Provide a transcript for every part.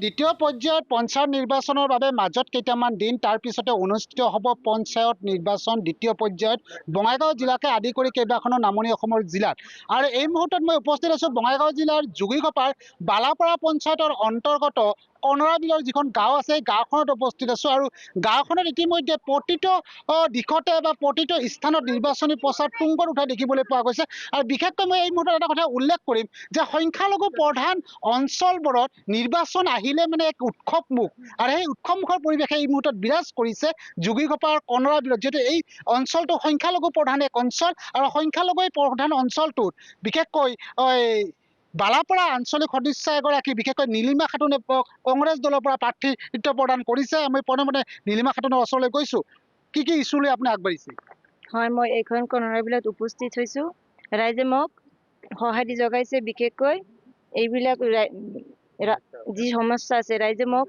দ্বিতীয় পৰ্যায়ত পঞ্চায়ত নিৰ্বাচনৰ বাবে মাজত কেইটামান দিন তাৰ পিছতে অনুষ্ঠিত হ'ব পঞ্চায়ত নিৰ্বাচন দ্বিতীয় পৰ্যায়ত বঙাইগাঁও জিলাকে আদি কৰি কেইবাখনো নামনি অসমৰ জিলাত। আৰু এই মুহূৰ্তত মই উপস্থিত আছোঁ বঙাইগাঁও জিলাৰ যোগীঘোপাৰ বালাপাৰা পঞ্চায়তৰ অন্তৰ্গত কনৰাবিলৰ যিখন গাঁও আছে এই গাঁওখনত উপস্থিত আছোঁ। আৰু গাঁওখনত ইতিমধ্যে প্ৰতিটো দিশতে বা প্ৰতিটো স্থানত নিৰ্বাচনী প্ৰচাৰ তুংগত উঠা দেখিবলৈ পোৱা গৈছে। আৰু বিশেষকৈ মই এই মুহূৰ্তত এটা কথা উল্লেখ কৰিম যে সংখ্যালঘু প্ৰধান অঞ্চলবোৰত নিৰ্বাচন আহিলে মানে এক উৎসৱমুখ, আৰু সেই উৎসৱমুখৰ পৰিৱেশে এই মুহূৰ্তত বিৰাজ কৰিছে যোগীঘোপাৰ কনৰাবিলত, যিহেতু এই অঞ্চলটো সংখ্যালঘু প্ৰধান এক অঞ্চল। আৰু সংখ্যালঘু প্ৰধান অঞ্চলটোত বিশেষকৈ বালাপাৰা আঞ্চলিক সদস্য এগৰাকী বিশেষকৈ নীলিমা খাতুনে কংগ্ৰেছ দলৰ পৰা প্ৰাৰ্থিত্ব প্ৰদান কৰিছে। আমি প্ৰথমতে নীলিমা খাতুনৰ ওচৰলৈ গৈছোঁ। কি ইছ্যু লৈ আপুনি আগবাঢ়িছে? হয়, মই এইখন কনৰাবিলত উপস্থিত হৈছোঁ। ৰাইজে মোক সঁহাৰি জগাইছে। বিশেষকৈ এইবিলাক যি সমস্যা আছে ৰাইজে মোক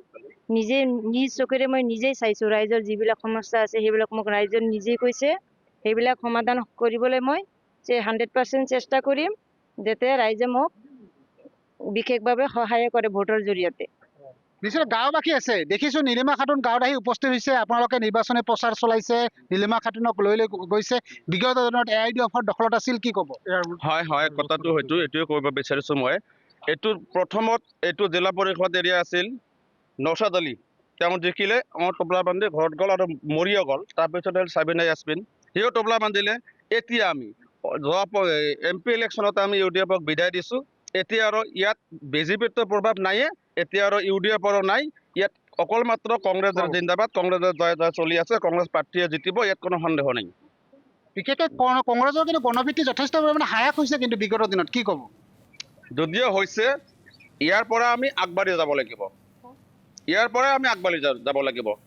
নিজ চকুৰে মই নিজেই চাইছোঁ। ৰাইজৰ যিবিলাক সমস্যা আছে সেইবিলাক মোক ৰাইজে নিজেই কৈছে। সেইবিলাক সমাধান কৰিবলৈ মই 100% চেষ্টা কৰিম, যাতে ৰাইজে মোক বিশেষভাৱে সহায় কৰে ভোটৰ জৰিয়তে। নিশ্চয় গাঁওবাসী আছে, দেখিছোঁ নীলিমা খাতুন গাঁৱত আহি উপস্থিত হৈছে। আপোনালোকে নিৰ্বাচনী প্ৰচাৰ চলাইছে, নীলিমা খাতুনক লৈ গৈছে। বিগত দিনত AIDFৰ দখলত আছিল, কি ক'ব? হয়, কথাটো হয়তো এইটোৱে ক'ব বিচাৰিছোঁ মই। এইটো প্ৰথমত এইটো জিলা পৰিষদ এৰিয়া আছিল নৌচাদ আলী, তেওঁ জিকিলে, আমাৰ তবলা বান্ধি ঘৰত গ'ল আৰু মৰিও গ'ল। তাৰপিছত হ'ল চাবিনা ইয়াছমিন, সিও তবলা বান্ধিলে। এতিয়া আমি যোৱা MP ইলেকশ্যনত আমি UDFক বিদায় দিছোঁ। এতিয়া আৰু ইয়াত BJPতো প্ৰভাৱ নাইয়ে, এতিয়া আৰু UDFৰো নাই। ইয়াত অকল মাত্ৰ কংগ্ৰেছৰ জিন্দাবাদ, কংগ্ৰেছৰ জয় চলি আছে, কংগ্ৰেছ প্ৰাৰ্থীয়ে জিকিব, ইয়াত কোনো সন্দেহ নাই। বিশেষকৈ কংগ্ৰেছৰ কিন্তু গণভিত্তি যথেষ্ট পৰিমাণে হ্ৰাস হৈছে কিন্তু বিগত দিনত, কি ক'ব? যদিও হৈছে, ইয়াৰ পৰা আমি আগবাঢ়ি যাব লাগিব, ইয়াৰ পৰাই আমি আগবাঢ়ি যাব লাগিব।